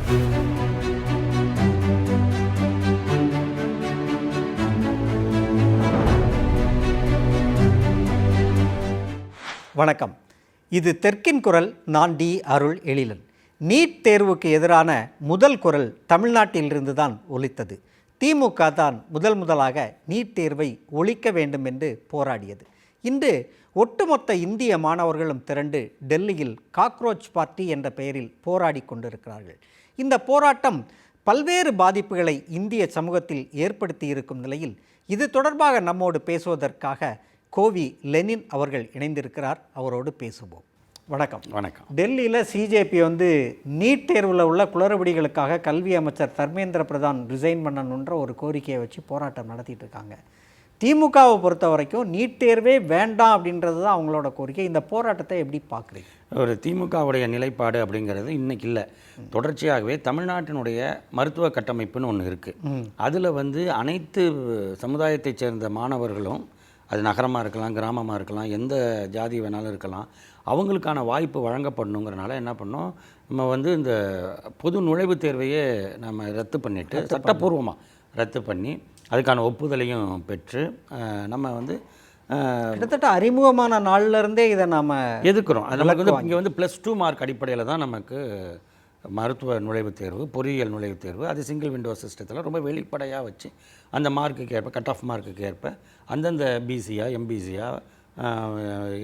வணக்கம். இது தெற்கின் குரல். நான் டி. அருள் எழிலன். நீட் தேர்வுக்கு எதிரான முதல் குரல் தமிழ்நாட்டிலிருந்து தான் ஒலித்தது. திமுக தான் முதலாக நீட் தேர்வை ஒழிக்க வேண்டும் என்று போராடியது. இன்று ஒட்டுமொத்த இந்திய மாணவர்களும் திரண்டு டெல்லியில் காக்ரோச் பார்ட்டி என்ற பெயரில் போராடி கொண்டிருக்கிறார்கள். இந்த போராட்டம் பல்வேறு பாதிப்புகளை இந்திய சமூகத்தில் ஏற்படுத்தி இருக்கும் நிலையில் இது தொடர்பாக நம்மோடு பேசுவதற்காக கோவி லெனின் அவர்கள் இணைந்திருக்கிறார். அவரோடு பேசுவோம். வணக்கம். வணக்கம். டெல்லியில் சிஜேபி நீட் தேர்வில் உள்ள குளறுபடிகளுக்காக கல்வி அமைச்சர் தர்மேந்திர பிரதான் ரிசைன் பண்ணணுன்ற ஒரு கோரிக்கையை வச்சு போராட்டம் நடத்திட்டு இருக்காங்க. திமுகவை பொறுத்த வரைக்கும் நீட் தேர்வே வேண்டாம் அப்படின்றது தான் அவங்களோட கோரிக்கை. இந்த போராட்டத்தை எப்படி பார்க்குறீங்க? ஒரு திமுகவுடைய நிலைப்பாடு அப்படிங்கிறது இன்றைக்கி இல்லை, தொடர்ச்சியாகவே தமிழ்நாட்டினுடைய மருத்துவ கட்டமைப்புன்னு ஒன்று இருக்குது. அதில் அனைத்து சமுதாயத்தைச் சேர்ந்த மாணவர்களும், அது நகரமாக இருக்கலாம், கிராமமாக இருக்கலாம், எந்த ஜாதி வேணாலும் இருக்கலாம், அவங்களுக்கான வாய்ப்பு வழங்கப்படணுங்கிறனால என்ன பண்ணோம், நம்ம இந்த பொது நுழைவுத் தேர்வையே நம்ம ரத்து பண்ணிவிட்டு சட்டப்பூர்வமாக ரத்து பண்ணி அதுக்கான ஒப்புதலையும் பெற்று நம்ம கிட்டத்தட்ட அறிமுகமான நாள்லேருந்தே இதை நாம் எதுக்குறோம். நமக்கு இங்கே +2 மார்க் அடிப்படையில் தான் நமக்கு மருத்துவ நுழைவுத் தேர்வு, பொறியியல் நுழைவுத் தேர்வு, அது சிங்கிள் விண்டோ சிஸ்டத்தில் ரொம்ப வெளிப்படையாக வச்சு அந்த மார்க்குக்கு ஏற்ப, கட் ஆஃப் மார்க்குக்கு ஏற்ப அந்தந்த பிசியா, எம்பிசியா,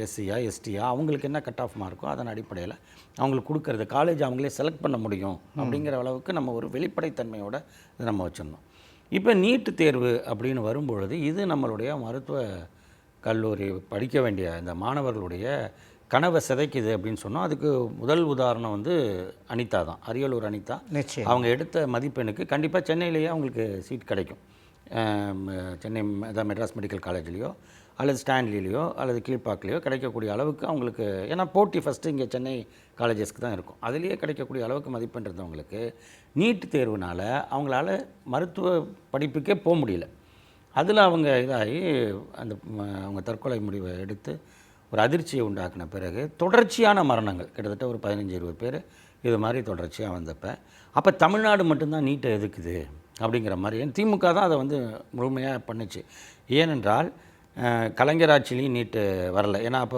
எஸ்சியா, எஸ்டியா அவங்களுக்கு என்ன கட் ஆஃப் மார்க்கோ அதன் அடிப்படையில் அவங்களுக்கு கொடுக்கறது, காலேஜ் அவங்களே செலக்ட் பண்ண முடியும் அப்படிங்கிற அளவுக்கு நம்ம ஒரு வெளிப்படைத்தன்மையோடு இதை நம்ம வச்சுருந்தோம். இப்போ நீட்டு தேர்வு அப்படின்னு வரும்பொழுது இது நம்மளுடைய மருத்துவ கல்லூரி படிக்க வேண்டிய இந்த மாணவர்களுடைய கனவை சிதைக்குது அப்படின்னு சொன்னோம். அதுக்கு முதல் உதாரணம் அனிதா தான், அரியலூர் அனிதா. அவங்க எடுத்த மதிப்பெண்ணுக்கு கண்டிப்பாக சென்னையிலேயே அவங்களுக்கு சீட் கிடைக்கும். சென்னை மெட்ராஸ் மெடிக்கல் காலேஜ்லேயோ அல்லது ஸ்டான்லிலேயோ அல்லது கீழ்பாக்கிலேயோ கிடைக்கக்கூடிய அளவுக்கு அவங்களுக்கு, ஏன்னா போட்டி ஃபஸ்ட்டு இங்கே சென்னை காலேஜஸ்க்கு தான் இருக்கும், அதுலேயே கிடைக்கக்கூடிய அளவுக்கு மதிப்பெண் இருந்தவங்களுக்கு நீட் தேர்வுனால் அவங்களால மருத்துவ படிப்புக்கே போக முடியல. அதில் அவங்க இதாகி அவங்க தற்கொலை முடிவை எடுத்து ஒரு அதிர்ச்சியை உண்டாக்கின பிறகு தொடர்ச்சியான மரணங்கள் கிட்டத்தட்ட ஒரு 15-20 பேர் இது மாதிரி தொடர்ச்சியாக வந்தப்போ, அப்போ தமிழ்நாடு மட்டும்தான் நீட்டை எதுக்குது அப்படிங்கிற மாதிரி திமுக தான் அதை முழுமையாக பண்ணிச்சு. ஏனென்றால் கலைஞர் ஆட்சியிலையும் நீட்டு வரலை. ஏன்னா அப்போ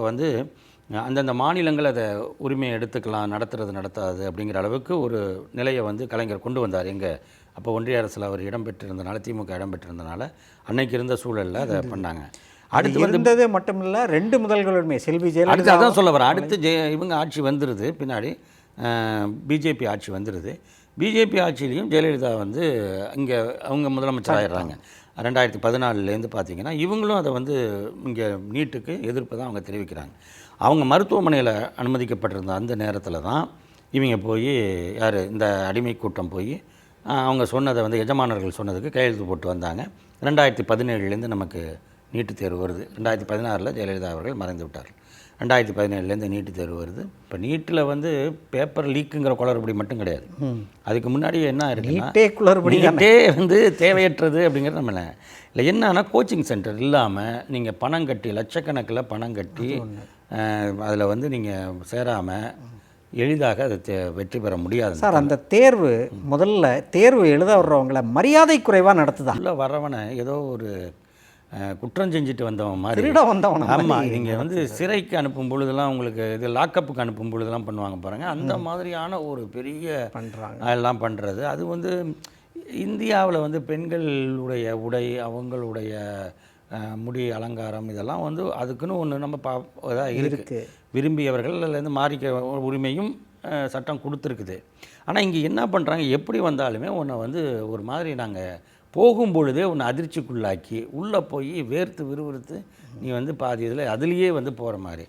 அந்தந்த மாநிலங்கள் அதை உரிமையை எடுத்துக்கலாம், நடத்தாது அப்படிங்கிற அளவுக்கு ஒரு நிலையை கலைஞர் கொண்டு வந்தார். எங்கள் அப்போ ஒன்றிய அரசில் அவர் இடம்பெற்றிருந்தனால, திமுக இடம்பெற்றிருந்தனால அன்னைக்கு இருந்த சூழலில் அதை பண்ணாங்க. அடுத்து வந்தது மட்டும் இல்லை, 2 முதல்களுமே செல்வி ஜெயலலிதா. அதான் சொல்ல வரேன். அடுத்து இவங்க ஆட்சி வந்துடுது, பின்னாடி பிஜேபி ஆட்சி வந்துடுது. பிஜேபி ஆட்சியிலையும் ஜெயலலிதா இங்கே அவங்க முதலமைச்சர் ஆகிடுறாங்க. 2014 பார்த்திங்கன்னா இவங்களும் அதை இங்கே நீட்டுக்கு எதிர்ப்பு தான் அவங்க தெரிவிக்கிறாங்க. அவங்க மருத்துவமனையில் அனுமதிக்கப்பட்டிருந்த அந்த நேரத்தில் தான் இவங்க போய் யார் இந்த அடிமை கூட்டம் போய் அவங்க சொன்னதை எஜமானர்கள் சொன்னதுக்கு கையெழுத்து போட்டு வந்தாங்க. 2017 நமக்கு நீட்டு தேர்வு வருது. 2016 ஜெயலலிதா அவர்கள் மறைந்து விட்டார்கள். 2017 நீட்டு தேர்வு வருது. இப்போ நீட்டில் பேப்பர் லீக்குங்கிற குளறுபடி மட்டும் கிடையாது, அதுக்கு முன்னாடி என்ன இருக்குன்னா நீட்டே தேவையற்றது அப்படிங்கிறது நம்ம இல்லை. என்னன்னா கோச்சிங் சென்டர் இல்லாமல் நீங்கள் பணம் கட்டி, லட்சக்கணக்கில் பணம் கட்டி அதில் நீங்கள் சேராமல் எளிதாக அதை வெற்றி பெற முடியாது சார். அந்த தேர்வு முதல்ல எழுத வர்றவங்களை மரியாதை குறைவாக நடத்துதான். உள்ள வரவனை ஏதோ ஒரு குற்றம் செஞ்சுட்டு வந்தவன் மாதிரி, திருட வந்தவன். ஆமாம், நீங்கள் சிறைக்கு அனுப்பும் பொழுதெல்லாம் உங்களுக்கு இது லாக்கப்புக்கு அனுப்பும் பொழுதெல்லாம் பண்ணுவாங்க பாருங்கள், அந்த மாதிரியான ஒரு பெரிய பண்ணுறாங்க எல்லாம் பண்ணுறது. அது இந்தியாவில் பெண்களுடைய உடை, அவங்களுடைய முடி அலங்காரம், இதெல்லாம் அதுக்குன்னு ஒன்று நம்ம இருக்குது. விரும்பியவர்கள் அதுலேருந்து மாறிக்க உரிமையும் சட்டம் கொடுத்துருக்குது. ஆனால் இங்கே என்ன பண்ணுறாங்க, எப்படி வந்தாலுமே ஒன்றை ஒரு மாதிரி நாங்கள் போகும்பொழுதே ஒன்று அதிர்ச்சிக்குள்ளாக்கி உள்ளே போய் வேர்த்து விறுவிறுத்து நீ பாதி இதில் அதுலேயே போகிற மாதிரி.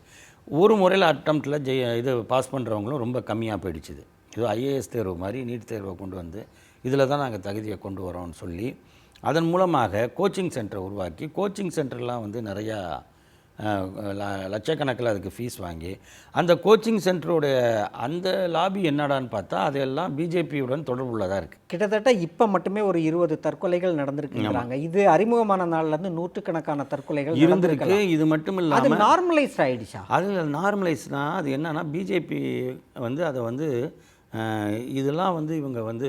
ஒரு முறையில் அட்டம்ப்டில் இது பாஸ் பண்ணுறவங்களும் ரொம்ப கம்மியாக போயிடுச்சுது. இது ஐஏஎஸ் தேர்வு மாதிரி நீட் தேர்வை கொண்டு இதில் தான் நாங்கள் தகுதியை கொண்டு வரோம்னு சொல்லி அதன் மூலமாக கோச்சிங் சென்டரை உருவாக்கி, கோச்சிங் சென்டர்லாம் நிறையா லட்சக்கணக்கில் அதுக்கு ஃபீஸ் வாங்கி அந்த கோச்சிங் சென்டருடைய அந்த லாபி என்னடான்னு பார்த்தா அதெல்லாம் பிஜேபியுடன் தொடர்புள்ளதாக இருக்குது. கிட்டத்தட்ட இப்போ மட்டுமே ஒரு 20 தற்கொலைகள் நடந்திருக்குறாங்க. இது அறிமுகமான நாள்லேருந்து நூற்றுக்கணக்கான தற்கொலைகள் இருந்திருக்கு. இது மட்டும் இல்லாமல் நார்மலைஸ் ஆகிடுச்சா? அது நார்மலைஸ் தான். அது என்னன்னா பிஜேபி அதை இதெல்லாம் வந்து இவங்க வந்து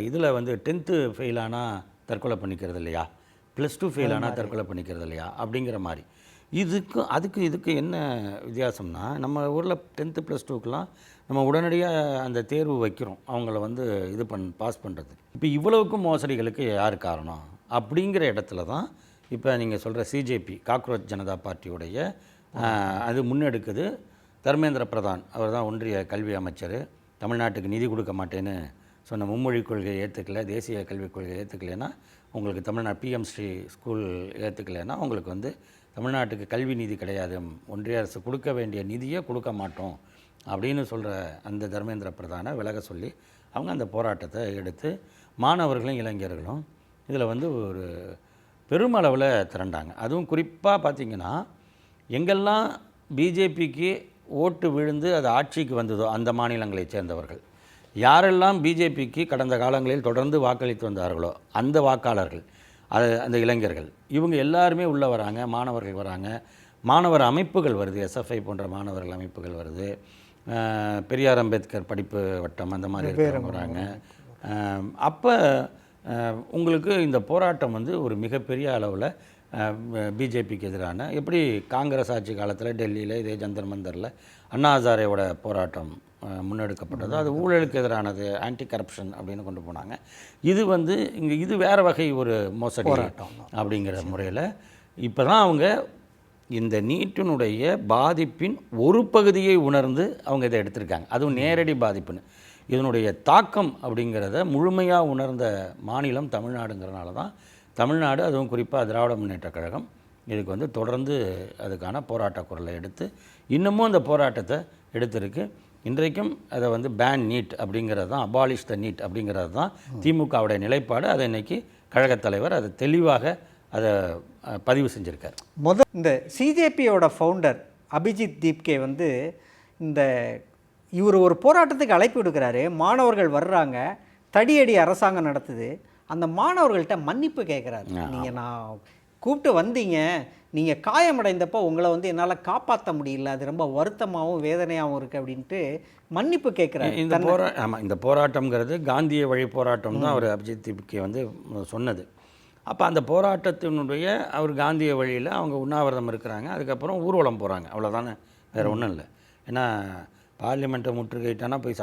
இதில் வந்து 10th ஃபெயில் ஆனால் தற்கொலை பண்ணிக்கிறது இல்லையா, +2 ஃபெயில் ஆனால் தற்கொலை பண்ணிக்கிறது இல்லையா அப்படிங்கிற மாதிரி. இதுக்கு என்ன வித்தியாசம்னா, நம்ம ஊரில் 10th +2க்கெலாம் நம்ம உடனடியாக அந்த தேர்வு வைக்கிறோம் அவங்கள வந்து பாஸ் பண்ணுறது. இப்போ இவ்வளவுக்கும் மோசடிகளுக்கு யார் காரணம் அப்படிங்கிற இடத்துல தான் இப்போ நீங்கள் சொல்கிற சிஜேபி, காக்ரோச் ஜனதா பார்ட்டியுடைய அது முன்னெடுக்குது. தர்மேந்திர பிரதான் அவர் தான் ஒன்றிய கல்வி அமைச்சர். தமிழ்நாட்டுக்கு நிதி கொடுக்க மாட்டேன்னு சொன்ன மும்மொழி கொள்கையை ஏற்றுக்கல, தேசிய கல்விக் கொள்கையை ஏற்றுக்கலைன்னா உங்களுக்கு தமிழ்நாடு PM ஸ்ரீ ஸ்கூல் ஏற்றுக்கலைன்னா உங்களுக்கு வந்து தமிழ்நாட்டுக்கு கல்வி நிதி கிடையாது, ஒன்றிய அரசு கொடுக்க வேண்டிய நிதியை கொடுக்க மாட்டோம் அப்படின்னு சொல்கிற அந்த தர்மேந்திர பிரதானை விலக சொல்லி அவங்க அந்த போராட்டத்தை எடுத்து மாணவர்களும் இளைஞர்களும் இதில் வந்து ஒரு பெருமளவில் திரண்டாங்க. அதுவும் குறிப்பாக பார்த்திங்கன்னா, எங்கெல்லாம் பிஜேபிக்கு ஓட்டு விழுந்து அது ஆட்சிக்கு வந்ததோ அந்த மாநிலங்களைச் சேர்ந்தவர்கள், யாரெல்லாம் பிஜேபிக்கு கடந்த காலங்களில் தொடர்ந்து வாக்களித்து வந்தார்களோ அந்த வாக்காளர்கள், அந்த இளைஞர்கள், இவங்க எல்லாருமே உள்ளே வராங்க. மாணவர்கள் வராங்க, மாணவர் அமைப்புகள் வருது, SFI போன்ற மாணவர்கள் அமைப்புகள் வருது, பெரியார் அம்பேத்கர் படிப்பு வட்டம் அந்த மாதிரி இருக்கிறவங்க வராங்க. அப்போ உங்களுக்கு இந்த போராட்டம் வந்து ஒரு மிகப்பெரிய அளவில் பிஜேபிக்கு எதிரான, எப்படி காங்கிரஸ் ஆட்சி காலத்தில் டெல்லியில் இதே ஜந்தர் மந்தரில் அண்ணா ஹசாரேவோட போராட்டம் முன்னெடுக்கப்பட்டது, அது ஊழலுக்கு எதிரானது, ஆன்டி கரப்ஷன் அப்படின்னு கொண்டு போனாங்க. இது வந்து இங்கே இது வேறு வகை ஒரு மோசடி அப்படிங்கிற முறையில் இப்போ தான் அவங்க இந்த நீட்டினுடைய பாதிப்பின் ஒரு பகுதியை உணர்ந்து அவங்க இதை எடுத்திருக்காங்க. அதுவும் நேரடி பாதிப்புன்னு. இதனுடைய தாக்கம் அப்படிங்கிறத முழுமையாக உணர்ந்த மாநிலம் தமிழ்நாடுங்கிறனால தான் தமிழ்நாடு, அதுவும் குறிப்பாக திராவிட முன்னேற்றக் கழகம் இதுக்கு வந்து தொடர்ந்து அதுக்கான போராட்ட குரலை எடுத்து இன்னமும் அந்த போராட்டத்தை எடுத்திருக்கு. இன்றைக்கும் அதை வந்து பேன் நீட் அப்படிங்கிறது தான், அபாலிஷ் த நீட் அப்படிங்கிறது தான் திமுகவுடைய நிலைப்பாடு. அதை இன்றைக்கி கழகத் தலைவர் அதை தெளிவாக அதை பதிவு செஞ்சுருக்கார். இந்த சிஜேபியோட ஃபவுண்டர் அபிஜித் தீப்கே வந்து இவர் ஒரு போராட்டத்துக்கு அழைப்பு விடுக்கிறாரு. மாணவர்கள் வர்றாங்க, தடியடி அரசாங்கம் நடத்துது. அந்த மாணவர்கள்ட்ட மன்னிப்பு கேட்குறாரு. நீங்கள் நான் கூப்பிட்டு வந்தீங்க, நீங்கள் காயமடைந்தப்போ உங்களை வந்து என்னால் காப்பாற்ற முடியல, அது ரொம்ப வருத்தமாகவும் வேதனையாகவும் இருக்குது அப்படின்ட்டு மன்னிப்பு கேட்குறாரு. இந்த போராட்டம்ங்கிறது காந்திய வழி போராட்டம் தான் அவர் அபிஜித் தீப்கே வந்து சொன்னது. அப்போ அந்த போராட்டத்தினுடைய அவர் காந்திய வழியில் அவங்க உண்ணாவிரதம் இருக்கிறாங்க, அதுக்கப்புறம் ஊர்வலம் போகிறாங்க, அவ்வளோதானே, வேறு ஒன்றும் இல்லை. ஏன்னா பார்லிமெண்ட்டை முற்றுகையிட்டானா போய்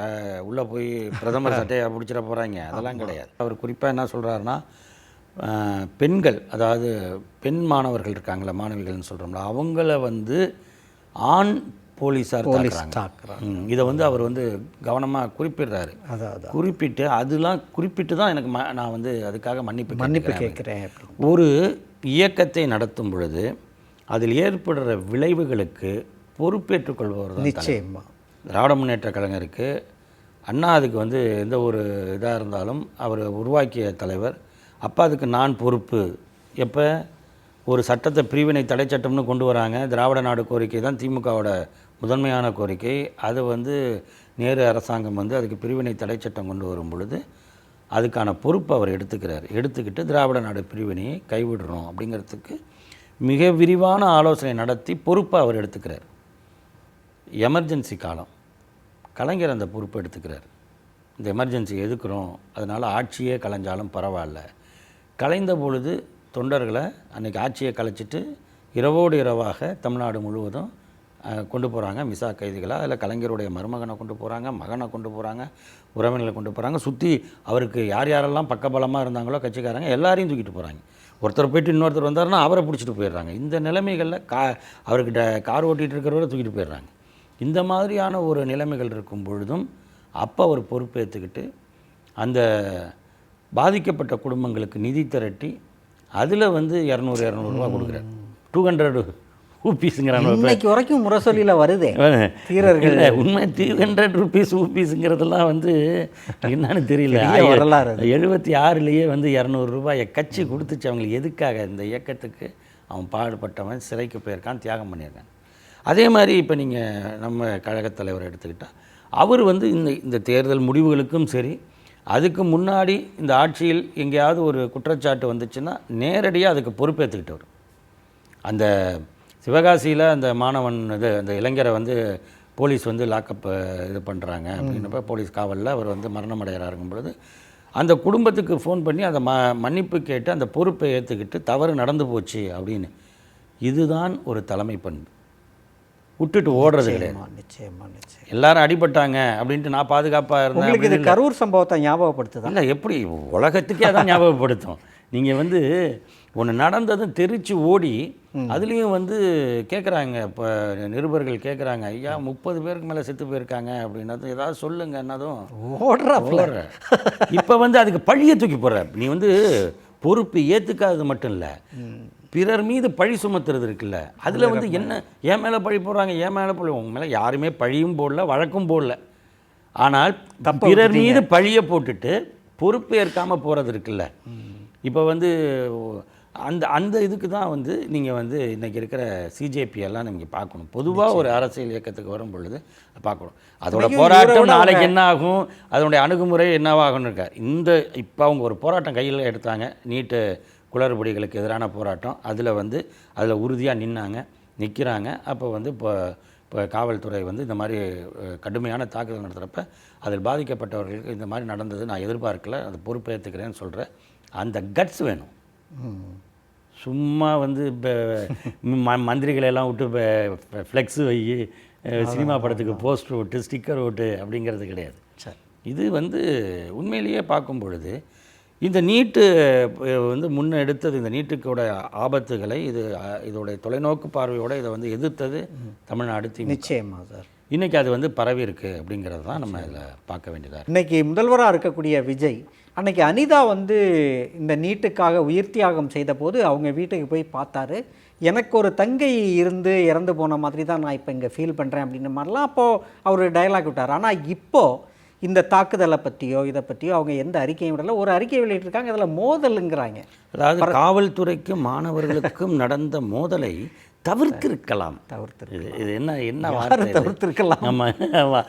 உள்ளே போய் பிரதமர் சட்டையை பிடிச்சிட போகிறாங்க, அதெல்லாம் கிடையாது. அவர் குறிப்பாக என்ன சொல்கிறாருன்னா, பெண்கள், அதாவது பெண் மாணவர்கள் இருக்காங்களே, மாணவிகள்னு சொல்கிறோம்ல, அவங்கள வந்து ஆண் போலீஸார் தாக்குறாங்க. இதை வந்து அவர் வந்து கவனமாக குறிப்பிடுறாரு. குறிப்பிட்டு அதெல்லாம் குறிப்பிட்டு தான் எனக்கு நான் வந்து அதுக்காக மன்னிப்பு கேட்குறேன். ஒரு இயக்கத்தை நடத்தும் பொழுது அதில் ஏற்படுற விளைவுகளுக்கு பொறுப்பேற்றுக்கொள்பவர் தான் நிச்சயமாக. திராவிட முன்னேற்ற கழகம் இருக்குது, அண்ணா அதுக்கு வந்து எந்த ஒரு இதாக இருந்தாலும் அவர் உருவாக்கிய தலைவர். அப்போ அதுக்கு நான் பொறுப்பு. எப்போ ஒரு சட்டத்தை பிரிவினை தடை சட்டம்னு கொண்டு வராங்க, திராவிட நாடு கோரிக்கை தான் திமுகவோட முதன்மையான கோரிக்கை. அது வந்து நேரு அரசாங்கம் வந்து அதுக்கு பிரிவினை தடை சட்டம் கொண்டு வரும் பொழுது அதுக்கான பொறுப்பு அவர் எடுத்துக்கிட்டு திராவிட நாடு பிரிவினையை கைவிடுறோம் அப்படிங்கிறதுக்கு மிக விரிவான ஆலோசனை நடத்தி பொறுப்பை அவர் எடுத்துக்கிறார். எமர்ஜென்சி காலம், கலைஞர் அந்த பொறுப்பை எடுத்துக்கிறார். இந்த எமர்ஜென்சி எதுக்குறோம், அதனால் ஆட்சியே கலைஞ்சாலும் பரவாயில்ல. கலைந்த பொழுது தொண்டர்களை அன்றைக்கி ஆட்சியை கலைச்சிட்டு இரவோடு இரவாக தமிழ்நாடு முழுவதும் கொண்டு போகிறாங்க மிசா கைதிகளாக. அதில் கலைஞருடைய மருமகனை கொண்டு போகிறாங்க, மகனை கொண்டு போகிறாங்க, உறவினர்களை கொண்டு போகிறாங்க. சுற்றி அவருக்கு யார் யாரெல்லாம் பக்கபலமாக இருந்தாங்களோ கட்சிக்காரங்க எல்லாரையும் தூக்கிட்டு போகிறாங்க. ஒருத்தர் போய்ட்டு இன்னொருத்தர் வந்தாருன்னா அவரை பிடிச்சிட்டு போயிடுறாங்க. இந்த நிலைமைகளில் அவர்கிட்ட கார் ஓட்டிகிட்டு இருக்கிறவரை தூக்கிட்டு போயிடுறாங்க. இந்த மாதிரியான ஒரு நிலைமைகள் இருக்கும் பொழுதும் அப்போ அவர் பொறுப்பேற்றுக்கிட்டு அந்த பாதிக்கப்பட்ட குடும்பங்களுக்கு நிதி திரட்டி அதில் வந்து 200 ரூபா கொடுக்குறாரு. 200 ஊபீஸுங்கிறாங்க. இன்னைக்கு வரைக்கும் முரசொலியில் வருதே தீரர்கள். உண்மை 200 ரூபீஸ் ஊபீஸுங்கிறதெல்லாம் வந்து என்னன்னு தெரியல. 76லேயே வந்து 200 ரூபாயை கட்சி கொடுத்துச்சு அவங்களுக்கு. எதுக்காக? இந்த இயக்கத்துக்கு அவன் பாடுபட்டவன் சிறைக்கு போயிருக்கான், தியாகம் பண்ணியிருக்கான். அதே மாதிரி இப்போ நீங்கள் நம்ம கழகத் தலைவர் எடுத்துக்கிட்டால் அவர் வந்து இந்த தேர்தல் முடிவுகளுக்கும் சரி, அதுக்கு முன்னாடி இந்த ஆட்சியில் எங்கேயாவது ஒரு குற்றச்சாட்டு வந்துச்சுன்னா நேரடியாக அதுக்கு பொறுப்பேற்றுக்கிட்டவர். அந்த சிவகாசியில் அந்த மாணவன் அந்த இளைஞரை வந்து போலீஸ் வந்து லாக்கப் இது பண்ணுறாங்க அப்படின்னப்ப போலீஸ் காவலில் அவர் வந்து மரணம் அடைகிறாருங்கும் பொழுது அந்த குடும்பத்துக்கு ஃபோன் பண்ணி அதை மன்னிப்பு கேட்டு அந்த பொறுப்பை ஏற்றுக்கிட்டு தவறு நடந்து போச்சு அப்படின்னு. இதுதான் ஒரு தலைமை பண்பு. விட்டுட்டு ஓடுறது கிடையாது. நிச்சயமா நிச்சயம். எல்லாரும் அடிபட்டாங்க அப்படின்ட்டு நான் பாதுகாப்பாக உங்களுக்கு இது இருந்தேன். கரூர் சம்பவத்தை ஞாபகப்படுத்துதா? இல்லை, எப்படி உலகத்துக்கே அதான் ஞாபகப்படுத்தும். நீங்கள் வந்து ஒன்று நடந்ததும் தெரிச்சு ஓடி அதுலேயும் வந்து கேட்குறாங்க, இப்போ நிருபர்கள் கேட்குறாங்க, ஐயா 30 பேருக்கு மேலே செத்து போயிருக்காங்க அப்படின்னதும் ஏதாவது சொல்லுங்க என்னதும் ஓடுற. இப்போ வந்து அதுக்கு பழியை தூக்கி போடுற. நீ வந்து பொறுப்பு ஏற்றுக்காதது மட்டும் இல்லை, பிறர் மீது பழி சுமத்துறது இருக்குல்ல, அதில் வந்து என்ன என் மேலே பழி போடுறாங்க, என் மேலே பழி, உங்க மேலே யாருமே பழியும் போடல, வழக்கும் போடல. ஆனால் பிறர் மீது பழியை போட்டுட்டு பொறுப்பேற்காமல் போகிறது இருக்குல்ல. இப்போ வந்து அந்த அந்த இதுக்கு தான் வந்து நீங்கள் வந்து இன்றைக்கி இருக்கிற சிஜேபி எல்லாம் நீங்கள் பார்க்கணும். பொதுவாக ஒரு அரசியல் இயக்கத்துக்கு வரும் பொழுது பார்க்கணும் அதோட போராட்டம் நாளைக்கு என்ன ஆகும், அதனுடைய அணுகுமுறை என்னவாகும்னு இருக்கார். இப்போ அவங்க ஒரு போராட்டம் கையில் எடுத்தாங்க, நீட்டு குளறுபடிகளுக்கு எதிரான போராட்டம். அதில் உறுதியாக நிற்கிறாங்க. அப்போ வந்து இப்போ காவல்துறை வந்து இந்த மாதிரி கடுமையான தாக்குதல் நடத்துகிறப்ப அதில் பாதிக்கப்பட்டவர்களுக்கு இந்த மாதிரி நடந்தது நான் எதிர்பார்க்கல, அதை பொறுப்பேற்றுக்கிறேன்னு சொல்கிற அந்த கட்ஸ் வேணும். சும்மா வந்து இப்போ மந்திரிகளெல்லாம் விட்டு இப்போ ஃப்ளெக்ஸு வை, சினிமா படத்துக்கு போஸ்டர் ஓட்டு, ஸ்டிக்கர் ஓட்டு அப்படிங்கிறது கிடையாது. இது வந்து உண்மையிலேயே பார்க்கும் பொழுது இந்த நீட்டு வந்து முன்ன எடுத்தது, இந்த நீட்டுக்கோட ஆபத்துகளை இதோடைய தொலைநோக்கு பார்வையோடு இதை வந்து எதிர்த்தது தமிழ்நாடு. நிச்சயமா சார். இன்றைக்கி அது வந்து பரவி இருக்குது அப்படிங்கிறது தான் நம்ம இதில் பார்க்க வேண்டியதாக. இன்றைக்கி முதல்வராக இருக்கக்கூடிய விஜய் அன்னைக்கு அனிதா வந்து இந்த நீட்டுக்காக உயிர் தியாகம் செய்த போது அவங்க வீட்டுக்கு போய் பார்த்தாரு. எனக்கு ஒரு தங்கை இருந்து இறந்து போன மாதிரி தான் நான் இப்போ இங்கே ஃபீல் பண்ணுறேன் அப்படின்ற மாதிரிலாம் அப்போது அவர் டயலாக் விட்டார். ஆனால் இப்போது இந்த தாக்குதலை பற்றியோ இதை பற்றியோ அவங்க எந்த அறிக்கையும் விடலை. ஒரு அறிக்கை வெளியிட்டிருக்காங்க, அதில் மோதலுங்கிறாங்க. அதாவது காவல்துறைக்கும் மாணவர்களுக்கும் நடந்த மோதலை தவிர்த்திருக்கலாம். இது என்ன வார்த்தை? தவிர்த்திருக்கலாம். நம்ம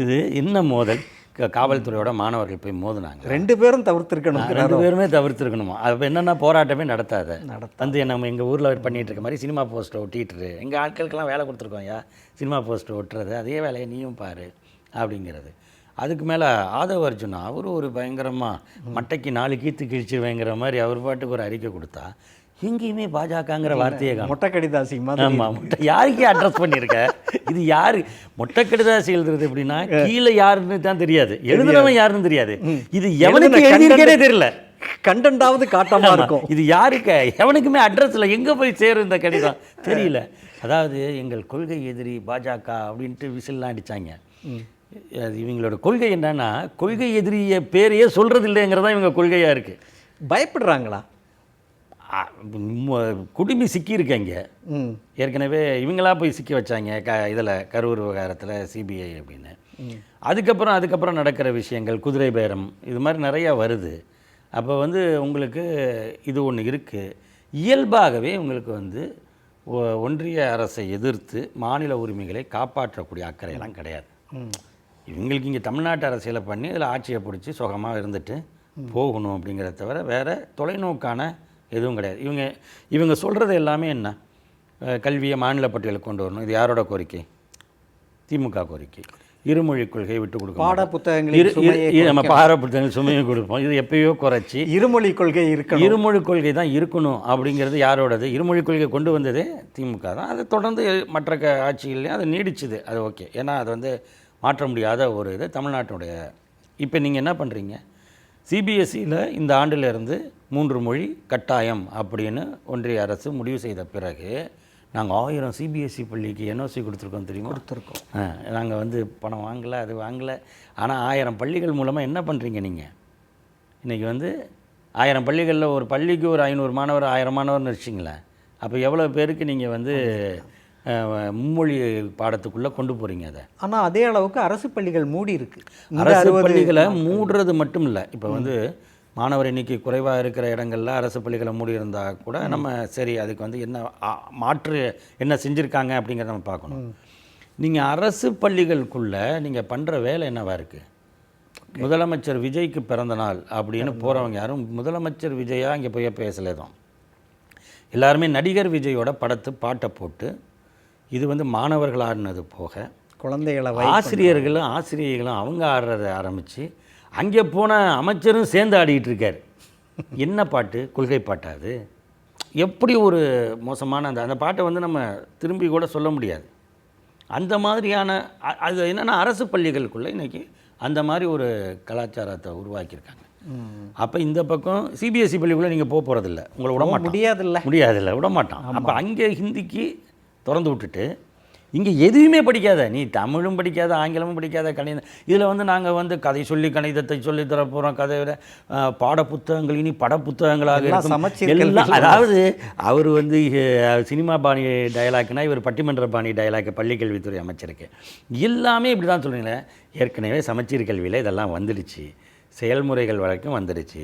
இது என்ன மோதல்? காவல்துறையோட மாணவர்கள் போய் மோதினாங்க. 2 பேரும் தவிர்த்திருக்கணும். 2 பேருமே தவிர்த்திருக்கணுமா? அது என்னென்னா போராட்டமே நடத்தாத வந்து நம்ம எங்கள் ஊரில் பண்ணிகிட்டு இருக்க மாதிரி சினிமா போஸ்டர் ஒட்டிட்டுரு, எங்கள் ஆட்களுக்கெல்லாம் வேலை கொடுத்துருக்கோம் ஐயா, சினிமா போஸ்டர் ஒட்டுறது, அதே வேலையை நீயும் பாரு அப்படிங்கிறது. அதுக்கு மேலே ஆதவ அர்ஜுனா அவர் ஒரு பயங்கரமாக மட்டைக்கு 4 கீத்து கிழிச்சிருவேங்கிற மாதிரி அவர் பாட்டுக்கு ஒரு அறிக்கை கொடுத்தா எங்கேயுமே பாஜகங்கிற வார்த்தையை மொட்டை கடிதாசி. ஆமாம், யாருக்கே அட்ரஸ் பண்ணியிருக்க? இது யாரு மொட்டை கடிதாசி எழுதுறது? எப்படின்னா கீழே யாருன்னு தான் தெரியாது, எழுதுறவன் யாருன்னு தெரியாது. இது எவனுக்கு எழுதியிருக்கே தெரியல, கண்டென்ட்டாவது காட்டாம இருக்கும். இது யாருக்கு எவனுக்குமே அட்ரஸ் இல்லை, எங்கே போய் சேரும் இந்த கடிதம் தெரியல. அதாவது எங்கள் கொள்கை எதிரி பாஜக அப்படின்ட்டு விசில்லாம் அடித்தாங்க. அது இவங்களோட கொள்கை என்னன்னா, கொள்கை எதிரிய பேரையே சொல்கிறது இல்லைங்கிறதா இவங்க கொள்கையாக இருக்குது. பயப்படுறாங்களா? குடுமி சிக்கியிருக்காங்க ஏற்கனவே, இவங்களா போய் சிக்கி வச்சாங்க இதில் கரூர் விவகாரத்தில் சிபிஐ அப்படின்னு. அதுக்கப்புறம் நடக்கிற விஷயங்கள், குதிரை பேரம், இது மாதிரி நிறையா வருது. அப்போ வந்து உங்களுக்கு இது ஒன்று இருக்குது. இயல்பாகவே உங்களுக்கு வந்து ஒன்றிய அரசை எதிர்த்து மாநில உரிமைகளை காப்பாற்றக்கூடிய அக்கறையெல்லாம் கிடையாது. இவங்களுக்கு இங்கே தமிழ்நாட்டு அரசியலை பண்ணி இதில் ஆட்சியை பிடிச்சி சுகமாக இருந்துட்டு போகணும் அப்படிங்கிறத தவிர வேறு தொலைநோக்கான எதுவும் கிடையாது. இவங்க சொல்கிறது எல்லாமே என்ன, கல்வியை மாநில பட்டியலுக்கு கொண்டு வரணும். இது யாரோட கோரிக்கை? திமுக கோரிக்கை. இருமொழி கொள்கையை விட்டு கொடுக்கணும். நம்ம பாடப்புத்தகங்கள் சுமையை கொடுப்போம். இது எப்பயோ குறைச்சி இருமொழி கொள்கை தான் இருக்கணும் அப்படிங்கிறது யாரோடது? இருமொழி கொள்கை கொண்டு வந்ததே திமுக தான். அது தொடர்ந்து மற்ற ஆட்சிகள்லையும் அது நீடிச்சுது. அது ஓகே, ஏன்னா அது வந்து மாற்ற முடியாத ஒரு இது தமிழ்நாட்டுடைய. இப்போ நீங்கள் என்ன பண்ணுறீங்க, சிபிஎஸ்சியில் இந்த ஆண்டிலிருந்து 3 மொழி கட்டாயம் அப்படின்னு ஒன்றிய அரசு முடிவு செய்த பிறகு நாங்கள் 1000 சிபிஎஸ்சி பள்ளிக்கு என்ஓசி கொடுத்துருக்கோம் தெரியுமா? நாங்கள் வந்து பணம் வாங்கலை, அது வாங்கலை. ஆனால் 1000 பள்ளிகள் மூலமாக என்ன பண்ணுறீங்க நீங்கள்? இன்றைக்கி வந்து 1000 பள்ளிகளில் ஒரு பள்ளிக்கு ஒரு 500 மாணவர் 1000 மாணவர்னு வச்சிங்களேன். அப்போ எவ்வளோ பேருக்கு நீங்கள் வந்து மும்மொழி பாடத்துக்குள்ளே கொண்டு போகிறீங்க அதை? ஆனால் அதே அளவுக்கு அரசு பள்ளிகள் மூடி இருக்குது. அரசு பள்ளிகளை மூடுறது மட்டும் இல்லை, இப்போ வந்து மாணவர் எண்ணிக்கை குறைவாக இருக்கிற இடங்களில் அரசு பள்ளிகளை மூடி இருந்தால் கூட நம்ம சரி அதுக்கு வந்து என்ன மாற்று என்ன செஞ்சுருக்காங்க அப்படிங்கிறத நம்ம பார்க்கணும். நீங்கள் அரசு பள்ளிகளுக்குள்ளே நீங்கள் பண்ணுற வேலை என்னவாக இருக்குது? முதலமைச்சர் விஜய்க்கு பிறந்த நாள் அப்படின்னு போகிறவங்க யாரும் முதலமைச்சர் விஜயாக இங்கே போய் பேசலே தான். எல்லாருமே நடிகர் விஜயோட பாட்டை போட்டு இது வந்து மாணவர்கள் ஆடினது போக குழந்தைகளை ஆசிரியர்களும் அவங்க ஆடுறத ஆரம்பித்து அங்கே போன அமைச்சரும் சேர்ந்து ஆடிக்கிட்டு இருக்கார். என்ன பாட்டு? கொள்கை பாட்டா அது? எப்படி ஒரு மோசமான அந்த பாட்டை வந்து நம்ம திரும்பி கூட சொல்ல முடியாது. அந்த மாதிரியான அது என்னென்னா அரசு பள்ளிகளுக்குள்ளே இன்றைக்கி அந்த மாதிரி ஒரு கலாச்சாரத்தை உருவாக்கியிருக்காங்க. அப்போ இந்த பக்கம் சிபிஎஸ்சி பள்ளிக்குள்ளே நீங்கள் போகிறதில்ல, உங்களை விட முடியாதில்ல விட மாட்டான். அப்போ அங்கே ஹிந்திக்கு திறந்து விட்டுட்டு இங்கே எதுவுமே படிக்காத, நீ தமிழும் படிக்காத, ஆங்கிலமும் படிக்காத, கணிதம் இதில் வந்து நாங்கள் வந்து கதை சொல்லி கணிதத்தை சொல்லி தர போகிறோம். கதை விட பாட புத்தகங்கள் இனி பட புத்தகங்களாக எல்லாம். அதாவது அவர் வந்து சினிமா பாணி டயலாக்னா இவர் பட்டிமன்ற பாணி டயலாக் பள்ளிக்கல்வித்துறை அமைச்சருக்கு எல்லாமே இப்படி தான் சொல்கிறீங்களே. ஏற்கனவே சமச்சீர் கல்வியில் இதெல்லாம் வந்துடுச்சு, செயல்முறைகள் வரைக்கும் வந்துடுச்சு.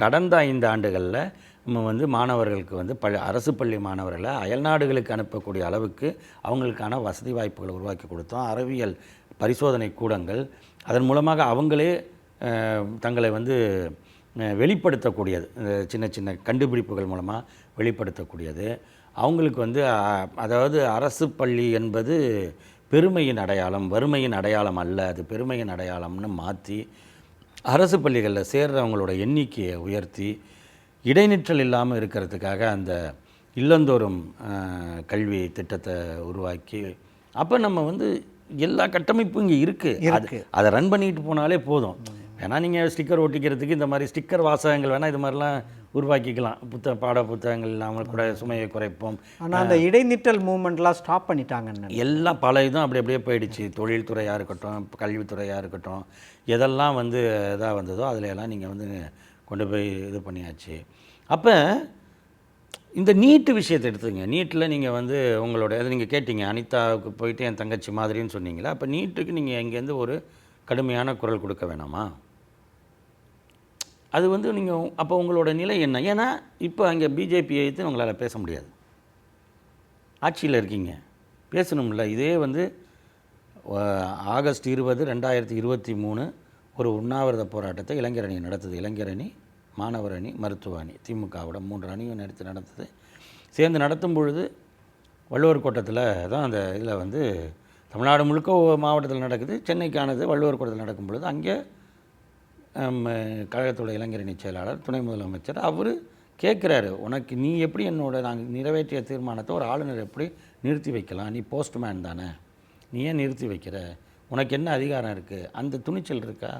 கடந்த 5 ஆண்டுகளில் நம்ம வந்து மாணவர்களுக்கு வந்து அரசு பள்ளி மாணவர்களை அயல்நாடுகளுக்கு அனுப்பக்கூடிய அளவுக்கு அவங்களுக்கான வசதி வாய்ப்புகளை உருவாக்கி கொடுத்தோம். அறிவியல் பரிசோதனை கூடங்கள், அதன் மூலமாக அவங்களே தங்களை வந்து வெளிப்படுத்தக்கூடியது, சின்ன சின்ன கண்டுபிடிப்புகள் மூலமாக வெளிப்படுத்தக்கூடியது. அவங்களுக்கு வந்து அதாவது அரசு பள்ளி என்பது பெருமையின் அடையாளம், வறுமையின் அடையாளம் அல்ல, அது பெருமையின் அடையாளம்னு மாற்றி அரசு பள்ளிகளில் சேர்றவங்களோட எண்ணிக்கையை உயர்த்தி இடைநிற்றல் இல்லாமல் இருக்கிறதுக்காக அந்த இல்லந்தோறும் கல்வி திட்டத்தை உருவாக்கி, அப்போ நம்ம வந்து எல்லா கட்டமைப்பும் இங்கே இருக்குது. அதை ரன் பண்ணிட்டு போனாலே போதும். வேணால் நீங்கள் ஸ்டிக்கர் ஒட்டிக்கிறதுக்கு இந்த மாதிரி ஸ்டிக்கர் வாசகங்கள் வேணால் இது மாதிரிலாம் உருவாக்கிக்கலாம். பாட புத்தகங்கள் இல்லாமல் கூட சுமையை குறைப்போம். ஆனால் அந்த இடைநிற்றல் மூமெண்ட்லாம் ஸ்டாப் பண்ணிட்டாங்க. எல்லாம் பல இதுவும் அப்படியே போயிடுச்சு. தொழில்துறையாக இருக்கட்டும், கல்வித்துறையாக இருக்கட்டும், எதெல்லாம் வந்து இதாக வந்ததோ அதில் எல்லாம் நீங்கள் வந்து கொண்டு போய் இது பண்ணியாச்சு. அப்போ இந்த நீட்டு விஷயத்தை எடுத்துங்க. நீட்டில் நீங்கள் வந்து உங்களோட அது நீங்கள் கேட்டீங்க, அனிதாவுக்கு போயிட்டு என் தங்கச்சி மாதிரின்னு சொன்னீங்களா. அப்போ நீட்டுக்கு நீங்கள் இங்கேருந்து ஒரு கடுமையான குரல் கொடுக்க வேணாமா? அது வந்து நீங்கள் அப்போ உங்களோட நிலை என்ன? ஏன்னா இப்போ அங்கே பிஜேபியை எடுத்து உங்களால் பேச முடியாது, ஆட்சியில் இருக்கீங்க, பேசணும்ல. இதே வந்து ஆகஸ்ட் 20, 2023 ஒரு உண்ணாவிரத போராட்டத்தை இளைஞரணி நடத்துது. இளைஞரணி, மாணவர் அணி, மருத்துவ அணி, திமுகவோட 3 அணியும் நடத்துது. சேர்ந்து நடத்தும் பொழுது வள்ளுவர் கோட்டத்தில் தான் அந்த இதில் வந்து தமிழ்நாடு முழுக்க மாவட்டத்தில் நடக்குது. சென்னைக்கானது வள்ளுவர் கோட்டத்தில் நடக்கும் பொழுது அங்கே கழகத்தோட இளைஞரணி செயலாளர், துணை முதலமைச்சர் அவர் கேட்குறாரு, உனக்கு நீ எப்படி என்னோட நாங்கள் நிறைவேற்றிய தீர்மானத்தை ஒரு ஆளுநர் எப்படி நிறுத்தி வைக்கலாம்? நீ போஸ்ட்மேன் தானே, நீ ஏன் நிறுத்தி வைக்கிற? உனக்கு என்ன அதிகாரம் இருக்குது? அந்த துணிச்சல் இருக்கா?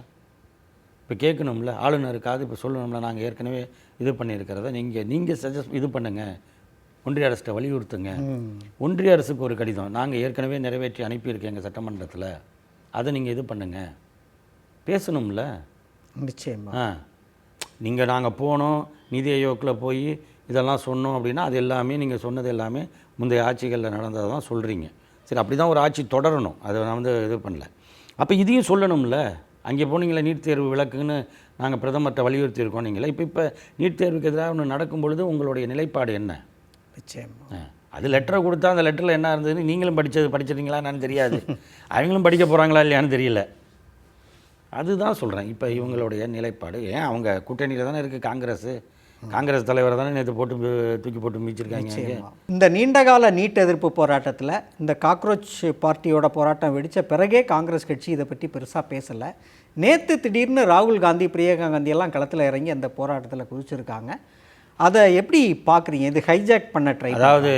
இப்போ கேட்கணும்ல, ஆளுநருக்காவது இப்போ சொல்லணும்ல, நாங்கள் ஏற்கனவே இது பண்ணியிருக்கிறத நீங்கள் சஜஸ்ட் இது பண்ணுங்கள், ஒன்றிய அரசிட்ட வலியுறுத்துங்க. ஒன்றிய அரசுக்கு ஒரு கடிதம் நாங்கள் ஏற்கனவே நிறைவேற்றி அனுப்பியிருக்கேன் எங்கள் சட்டமன்றத்தில், அதை நீங்கள் இது பண்ணுங்கள், பேசணும்ல. நிச்சயமாக நீங்கள் நாங்கள் போனோம் நிதி ஆயோக்கில் போய் இதெல்லாம் சொன்னோம் அப்படின்னா அது எல்லாமே நீங்கள் சொன்னது எல்லாமே முந்தைய ஆட்சிகளில் நடந்ததை தான் சொல்கிறீங்க. சரி, அப்படி தான் ஒரு ஆட்சி தொடரணும், அதை நான் வந்து இது பண்ணல. அப்போ இதையும் சொல்லணும்ல. அங்கே போனீங்களே நீட் தேர்வு விளக்குன்னு நாங்கள் பிரதமர்கிட்ட வலியுறுத்தியிருக்கோம். நீங்களே இப்போ நீட் தேர்வுக்கு எதிராக ஒன்று நடக்கும் பொழுது உங்களுடைய நிலைப்பாடு என்ன? நிச்சயமாக அது லெட்டரை கொடுத்தா அந்த லெட்டரில் என்ன இருந்ததுன்னு நீங்களும் படிச்சிருக்கீங்களா என்னன்னு தெரியாது, அவங்களும் படிக்க போகிறாங்களா இல்லையான்னு தெரியல. அதுதான் சொல்கிறேன். இப்போ இவங்களுடைய நிலைப்பாடு ஏன் அவங்க கூட்டணியில் தானே இருக்குது. காங்கிரஸ் தலைவரை தானே நேற்று தூக்கி போட்டு மீச்சிருக்காங்க. இந்த நீண்டகால நீட் எதிர்ப்பு போராட்டத்தில் இந்த காக்ரோச் பார்ட்டியோட போராட்டம் வெடித்த பிறகே காங்கிரஸ் கட்சி இதை பற்றி பெருசாக பேசலை. நேற்று திடீர்னு ராகுல் காந்தி, பிரியங்கா காந்தி எல்லாம் களத்தில் இறங்கி அந்த போராட்டத்தில் குதிச்சிருக்காங்க. அதை எப்படி பார்க்குறீங்க? இது ஹைஜாக் பண்ண ட்ரை. அதாவது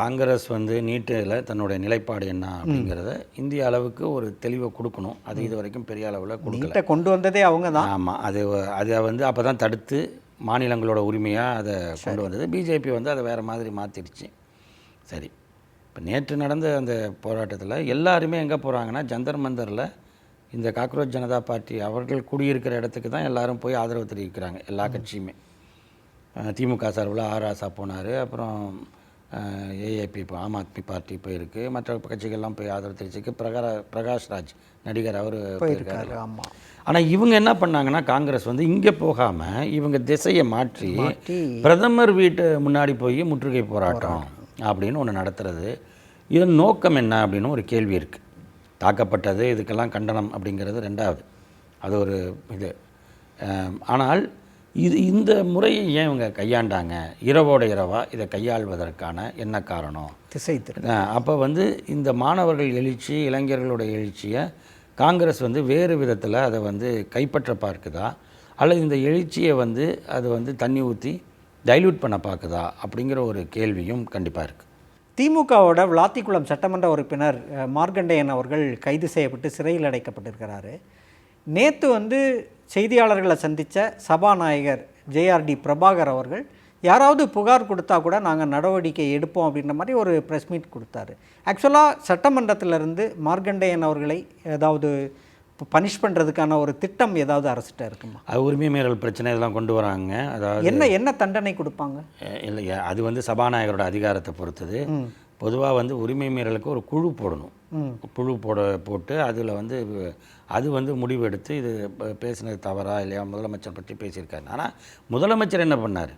காங்கிரஸ் வந்து நீட்டில் தன்னுடைய நிலைப்பாடு என்ன அப்படிங்கிறத இந்திய அளவுக்கு ஒரு தெளிவை கொடுக்கணும். அது இது வரைக்கும் பெரிய அளவில் கொடுக்கல. கொண்டு வந்ததே அவங்க தான். ஆமாம், அதை வந்து அப்போ தான் தடுத்து மாநிலங்களோட உரிமையாக அதை கொண்டு வந்தது. பிஜேபி வந்து அதை வேறு மாதிரி மாற்றிடுச்சு. சரி, இப்போ நேற்று நடந்த அந்த போராட்டத்தில் எல்லாருமே எங்கே போகிறாங்கன்னா ஜந்தர் மந்தரில் இந்த காக்ரோச் ஜனதா பார்ட்டி அவர்கள் குடியிருக்கிற இடத்துக்கு தான் எல்லோரும் போய் ஆதரவு தெரிவிக்கிறாங்க. எல்லா கட்சியுமே திமுக சார்பில் ஆராசா போனார், அப்புறம் ஏஏபி இப்போ ஆம் ஆத்மி பார்ட்டி போயிருக்கு, மற்ற கட்சிகள்லாம் போய் ஆதரவு தெரிவிச்சிருக்கு. பிரகாஷ் ராஜ் நடிகர் அவர் போயிருக்காரு. ஆமாம். ஆனால் இவங்க என்ன பண்ணாங்கன்னா காங்கிரஸ் வந்து இங்கே போகாமல் இவங்க திசையை மாற்றி பிரதமர் வீட்டு முன்னாடி போய் முற்றுகை போராட்டம் அப்படின்னு ஒன்று நடத்துறது. இதன் நோக்கம் என்ன அப்படின்னு ஒரு கேள்வி இருக்குது. தாக்கப்பட்டது, இதுக்கெல்லாம் கண்டனம் அப்படிங்கிறது ரெண்டாவது, அது ஒரு இது. ஆனால் இந்த முறையை ஏன் இவங்க கையாண்டாங்க? இரவோட இரவாக இதை கையாள்வதற்கான என்ன காரணம்? திசை அப்போ வந்து இந்த மாணவர்கள் எழுச்சி, இளைஞர்களோட எழுச்சியை காங்கிரஸ் வந்து வேறு விதத்தில் அதை வந்து கைப்பற்ற பார்க்குதா, அல்லது இந்த எழுச்சியை வந்து அது வந்து தண்ணி ஊற்றி டைல்யூட் பண்ண பார்க்குதா அப்படிங்கிற ஒரு கேள்வியும் கண்டிப்பாக இருக்குது. திமுகவோட விளாத்திக்குளம் சட்டமன்ற உறுப்பினர் மார்க்கண்டேயன் அவர்கள் கைது செய்யப்பட்டு சிறையில் அடைக்கப்பட்டிருக்கிறாரு. நேற்று வந்து செய்தியாளர்களை சந்தித்த சபாநாயகர் ஜேஆர்டி பிரபாகர் அவர்கள் யாராவது புகார் கொடுத்தா கூட நாங்கள் நடவடிக்கை எடுப்போம் அப்படின்ற மாதிரி ஒரு ப்ரெஸ் மீட் கொடுத்தாரு. ஆக்சுவலாக சட்டமன்றத்திலிருந்து மார்க்கண்டேயன் அவர்களை ஏதாவது பனிஷ் பண்ணுறதுக்கான ஒரு திட்டம் ஏதாவது அரசிட்ட இருக்குமா? அது உரிமை மீறல் பிரச்சனை இதெல்லாம் கொண்டு வராங்க. அதாவது என்ன தண்டனை கொடுப்பாங்க? இல்லையா, அது வந்து சபாநாயகரோட அதிகாரத்தை பொறுத்தது. பொதுவாக வந்து உரிமை மீறலுக்கு ஒரு குழு போடணும். குழு போட்டு அதில் வந்து அது வந்து முடிவு எடுத்து இது பேசினது தவறா இல்லையா, முதலமைச்சர் பற்றி பேசியிருக்காரு. ஆனால் முதலமைச்சர் என்ன பண்ணார்?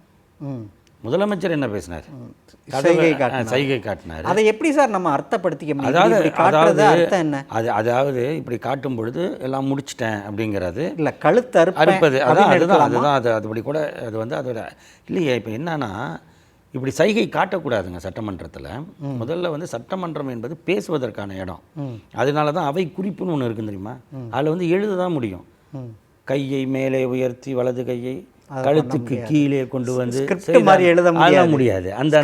முதலமைச்சர் என்ன பேசினார்? சைகை காட்டினார். அதை எப்படி சார் நம்ம அர்த்தப்படுத்திக்க முடியும்? அதாவது இப்படி காட்டும் பொழுது எல்லாம் முடிச்சிட்டேன் அப்படிங்கிறது இல்லை, கழுத்து அறுப்பது. அதுதான் அது அதுபடி கூட அது வந்து அதோட இல்லையே. இப்போ என்னன்னா, இப்படி சைகை காட்டக்கூடாதுங்க சட்டமன்றத்தில். முதல்ல வந்து சட்டமன்றம் என்பது பேசுவதற்கான இடம். அதனால தான் அவை குறிப்புன்னு ஒன்று இருக்குன்னு தெரியுமா? அதில் வந்து எழுத தான் முடியும். கையை மேலே உயர்த்தி வலது கையை கழுத்துக்கு கீழே கொண்டு வந்து எழுத முடியாது. அந்த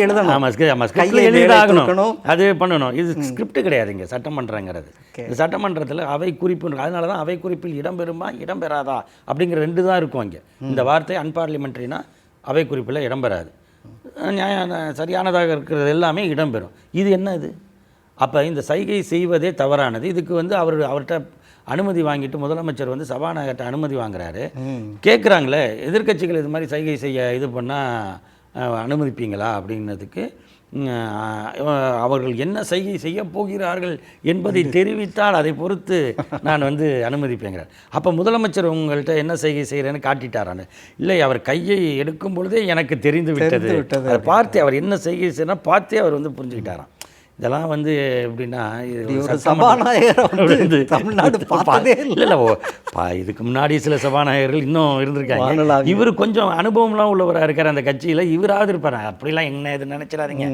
எழுதாகணும், அது பண்ணணும். இது ஸ்கிரிப்ட் கிடையாதுங்க சட்டமன்றங்கிறது. இந்த சட்டமன்றத்தில் அவை குறிப்பு. அதனால தான் அவை குறிப்பில் இடம்பெறுமா இடம்பெறாதா அப்படிங்கிற ரெண்டு தான் இருக்கும் அங்கே. இந்த வார்த்தை அன்பார்லிமெண்ட்ரினா அவை குறிப்பில் இடம்பெறாது. சரியானதாக இருக்கிறது எல்லாமே இடம்பெறும். இது என்ன இது? அப்போ இந்த சைகை செய்வதே தவறானது. இதுக்கு வந்து அவர்கிட்ட அனுமதி வாங்கிட்டு முதலமைச்சர் வந்து சபாநாயகர்கிட்ட அனுமதி வாங்குறாரு. கேட்குறாங்களே, எதிர்க்கட்சிகள் இது மாதிரி சைகை செய்ய இது பண்ணால் அனுமதிப்பீங்களா அப்படின்னதுக்கு அவர்கள் என்ன சைகை செய்ய போகிறார்கள் என்பதை தெரிவித்தால் அதை பொறுத்து நான் வந்து அனுமதிப்பேங்கிறார். அப்போ முதலமைச்சர் உங்கள்கிட்ட என்ன சைகை செய்கிறேன்னு காட்டிட்டாரான்னு? இல்லை, அவர் கையை எடுக்கும் பொழுதே எனக்கு தெரிந்து விட்டது. அதை பார்த்து அவர் என்ன சைகை செய்யறா பார்த்தே அவர் வந்து புரிஞ்சுக்கிட்டாராம். இதெல்லாம் வந்து எப்படின்னா, தமிழ்நாடு பார்த்ததே இல்லை. இதுக்கு முன்னாடி சில சபாநாயகர்கள் இன்னும் இருந்திருக்காங்க. இவர் கொஞ்சம் அனுபவம்லாம் உள்ளவராக இருக்கார் அந்த கட்சியில். இவராவது இருப்பார். அப்படிலாம் என்ன இது நினைச்சிடாதீங்க.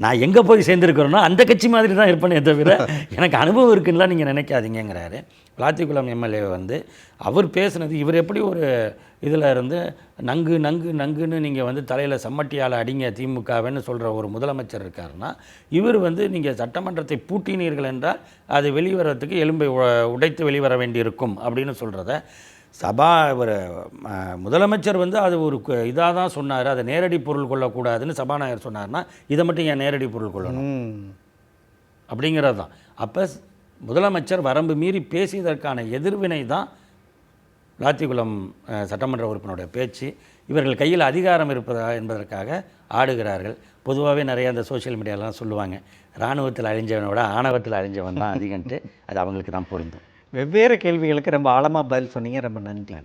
நான் எங்கே போய் சேர்ந்துருக்கிறேன்னா அந்த கட்சி மாதிரி தான் இருப்பேனே தவிர எனக்கு அனுபவம் இருக்குன்னா நீங்கள் நினைக்காதீங்கிறாரு. விளாத்திக்குளம் எம்எல்ஏ வந்து அவர் பேசுனது, இவர் எப்படி ஒரு இதில் இருந்து நங்கு நங்கு நங்குன்னு நீங்கள் வந்து தலையில் சம்மட்டியால் அடிங்க திமுகவேன்னு சொல்கிற ஒரு முதலமைச்சர் இருக்காருன்னா, இவர் வந்து நீங்கள் சட்டமன்றத்தை பூட்டினீர்கள் என்றால் அது வெளிவரத்துக்கு எலும்பை உடைத்து வெளிவர வேண்டியிருக்கும் அப்படின்னு சொல்கிறத ஒரு முதலமைச்சர் வந்து அது ஒரு இதாக தான் சொன்னார். அதை நேரடி பொருள் கொள்ளக்கூடாதுன்னு சபாநாயகர் சொன்னார்னா, இதை மட்டும் ஏன் நேரடி பொருள் கொள்ளணும் அப்படிங்கிறது தான். அப்போ முதலமைச்சர் வரம்பு மீறி பேசியதற்கான எதிர்வினை தான் விளாத்திக்குளம் சட்டமன்ற உறுப்பினருடைய பேச்சு. இவர்கள் கையில் அதிகாரம் இருப்பதா என்பதற்காக ஆடுகிறார்கள். பொதுவாகவே நிறைய அந்த சோஷியல் மீடியாலாம் சொல்லுவாங்க, இராணுவத்தில் அழிஞ்சவனை விட ஆணவத்தில் அழிஞ்சவன் தான் அதிகன்ட்டு. அது அவங்களுக்கு தான் பொருந்தும். வெவ்வேறு கேள்விகளுக்கு ரொம்ப ஆழமாக பதில் சொன்னீங்க. ரொம்ப நன்றி.